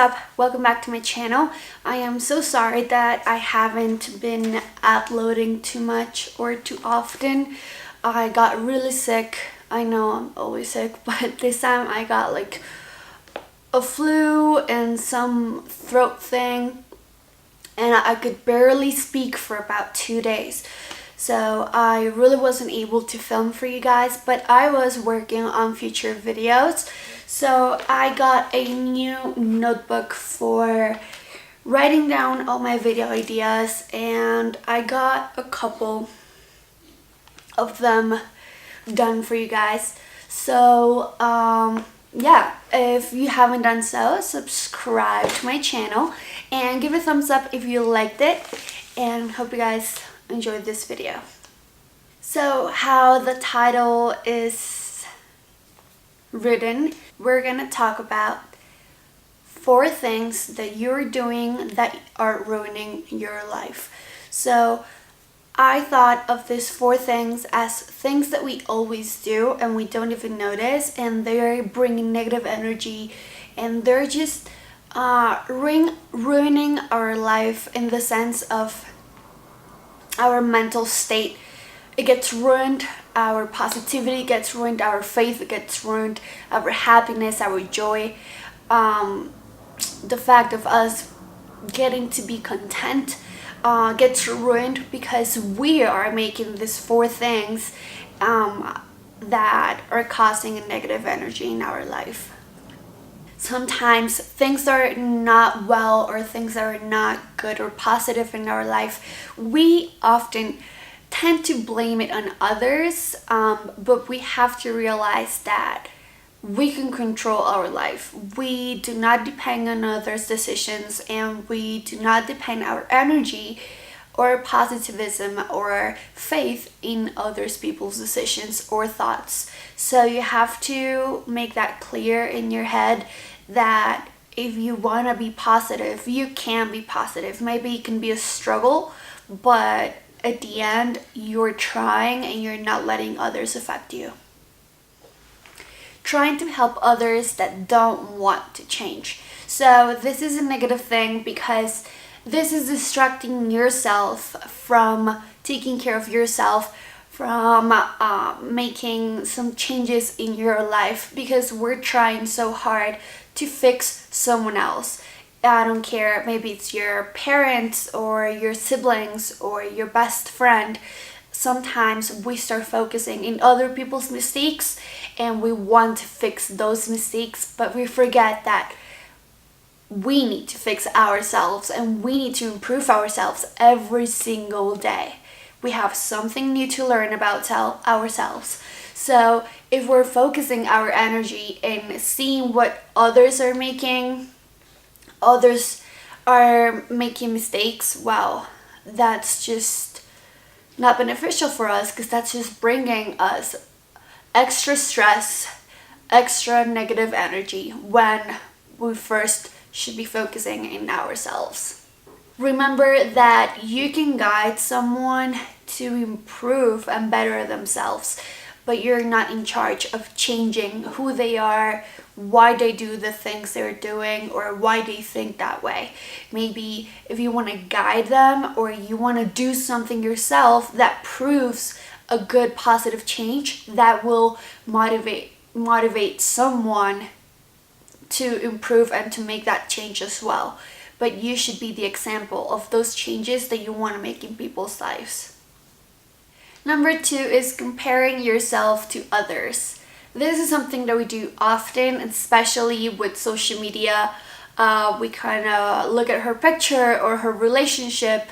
up? Welcome back to my channel. I am so sorry that I haven't been uploading too much or too often. I got really sick. I know I'm always sick, but this time I got like a flu and some throat thing, and I could barely speak for about 2 days. So I really wasn't able to film for you guys, but I was working on future videos. So I got a new notebook for writing down all my video ideas, and I got a couple of them done for you guys. So yeah, if you haven't done so, subscribe to my channel and give a thumbs up if you liked it, and hope you guys enjoyed this video. So how the title is written, we're gonna talk about 4 things that you're doing that are ruining your life. So I thought of these 4 things as things that we always do and we don't even notice, and they're bringing negative energy, and they're just ruining our life in the sense of our mental state. It gets ruined, our positivity gets ruined, our faith gets ruined, our happiness, our joy, the fact of us getting to be content gets ruined because we are making these 4 things that are causing a negative energy in our life. Sometimes things are not well, or things are not good or positive in our life. We often tend to blame it on others, but we have to realize that we can control our life. We do not depend on others' decisions, and we do not depend our energy or positivism or faith in others people's decisions or thoughts. So you have to make that clear in your head that if you want to be positive, you can be positive. Maybe it can be a struggle, but at the end, you're trying and you're not letting others affect you. Trying to help others that don't want to change. So this is a negative thing because this is distracting yourself from taking care of yourself, from making some changes in your life, because we're trying so hard to fix someone else. I don't care, maybe it's your parents or your siblings or your best friend. Sometimes we start focusing in other people's mistakes and we want to fix those mistakes, but we forget that we need to fix ourselves and we need to improve ourselves every single day. We have something new to learn about ourselves. So if we're focusing our energy in seeing what others are making mistakes, well, that's just not beneficial for us, because that's just bringing us extra stress, extra negative energy, when we first should be focusing in ourselves. Remember that you can guide someone to improve and better themselves, but you're not in charge of changing who they are, why they do the things they're doing, or why they think that way. Maybe if you want to guide them, or you want to do something yourself that proves a good positive change, that will motivate someone to improve and to make that change as well. But you should be the example of those changes that you want to make in people's lives. Number 2 is comparing yourself to others. This is something that we do often, especially with social media. We kind of look at her picture or her relationship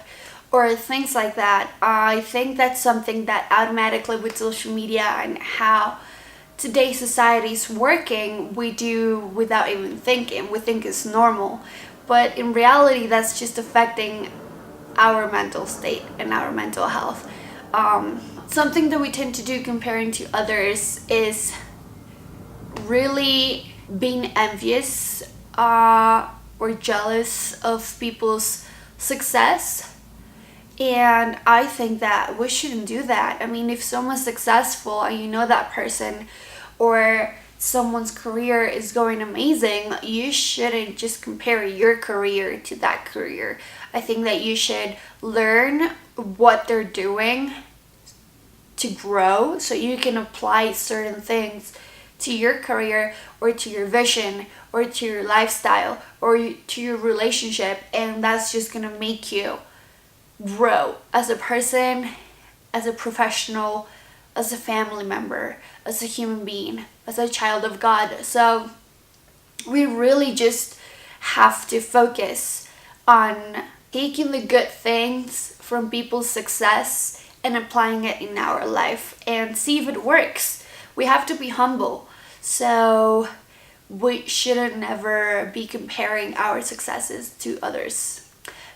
or things like that. I think that's something that automatically, with social media and how today's society is working, we do without even thinking. We think it's normal, but in reality that's just affecting our mental state and our mental health. Something that we tend to do comparing to others is really being envious or jealous of people's success. And I think that we shouldn't do that. I mean, if someone's successful and you know that person, or someone's career is going amazing, you shouldn't just compare your career to that career. I think that you should learn what they're doing to grow so you can apply certain things to your career or to your vision or to your lifestyle or to your relationship, and that's just gonna make you grow as a person, as a professional, as a family member, as a human being, as a child of God. So we really just have to focus on taking the good things from people's success and applying it in our life and see if it works. We have to be humble. So we shouldn't never be comparing our successes to others.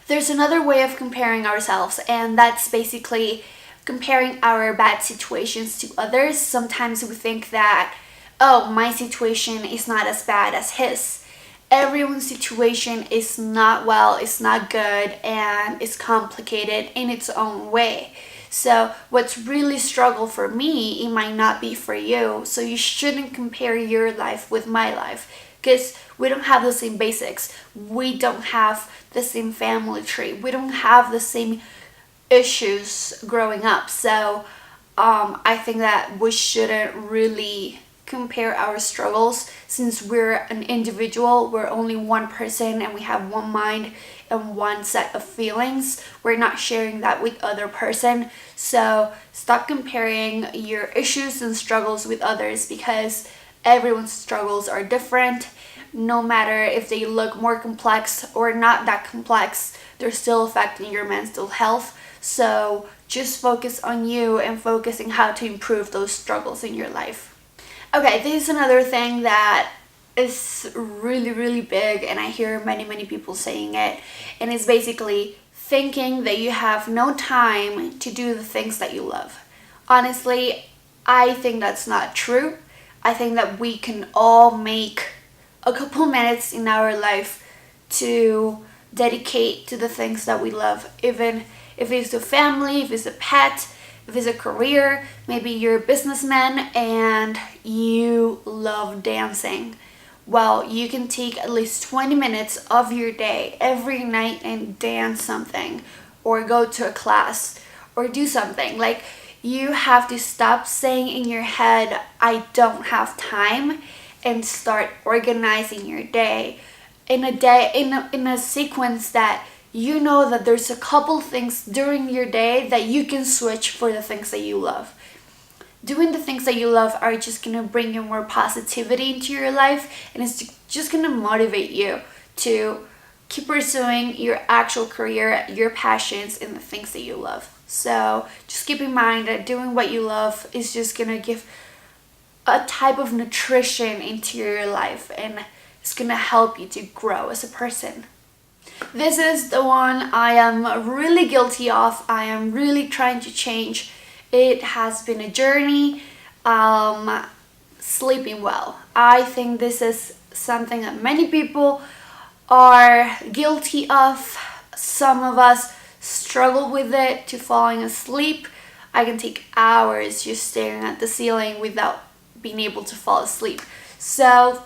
There's another way of comparing ourselves, and that's basically comparing our bad situations to others. Sometimes we think that, oh, my situation is not as bad as his. Everyone's situation is not well, it's not good, and it's complicated in its own way. So what's really struggle for me, it might not be for you. So you shouldn't compare your life with my life, because we don't have the same basics. We don't have the same family tree. We don't have the same issues growing up. So I think that we shouldn't really compare our struggles. Since we're an individual, we're only one person and we have one mind and one set of feelings. We're not sharing that with other person. So stop comparing your issues and struggles with others, because everyone's struggles are different. No matter if they look more complex or not that complex, they're still affecting your mental health. So just focus on you and focusing how to improve those struggles in your life. Okay, this is another thing that is really big, and I hear many people saying it, and it's basically thinking that you have no time to do the things that you love. Honestly, I think that's not true. I think that we can all make a couple minutes in our life to dedicate to the things that we love, even if it's a family, if it's a pet, if it's a career. Maybe you're a businessman and you love dancing. Well, you can take at least 20 minutes of your day every night and dance something, or go to a class, or do something. Like, you have to stop saying in your head, I don't have time, and start organizing your day in a sequence that you know that there's a couple things during your day that you can switch for the things that you love. Doing the things that you love are just going to bring you more positivity into your life, and it's just going to motivate you to keep pursuing your actual career, your passions, and the things that you love. So just keep in mind that doing what you love is just going to give a type of nutrition into your life, and it's going to help you to grow as a person. This is the one I am really guilty of. I am really trying to change. It has been a journey. Sleeping well. I think this is something that many people are guilty of. Some of us struggle with it to falling asleep. I can take hours just staring at the ceiling without being able to fall asleep. So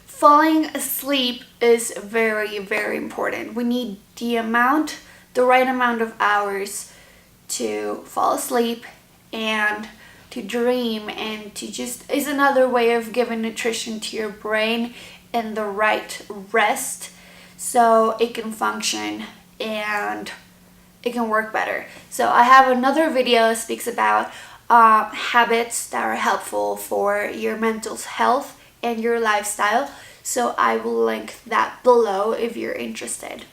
falling asleep is very important. We need the right amount of hours to fall asleep and to dream, and to just is another way of giving nutrition to your brain and the right rest so it can function and it can work better. So I have another video that speaks about habits that are helpful for your mental health and your lifestyle. So I will link that below if you're interested.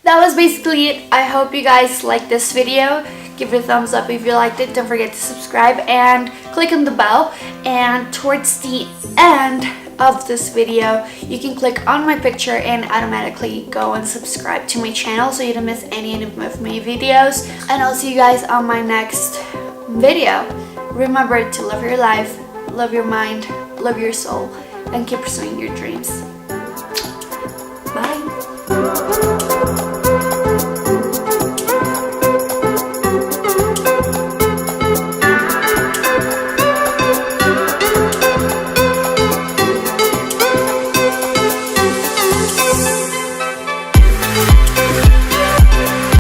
That was basically it. I hope you guys liked this video. Give it a thumbs up if you liked it. Don't forget to subscribe and click on the bell. And towards the end of this video, you can click on my picture and automatically go and subscribe to my channel so you don't miss any of my videos. And I'll see you guys on my next video. Remember to love your life, love your mind, love your soul, and keep pursuing your dreams. Bye.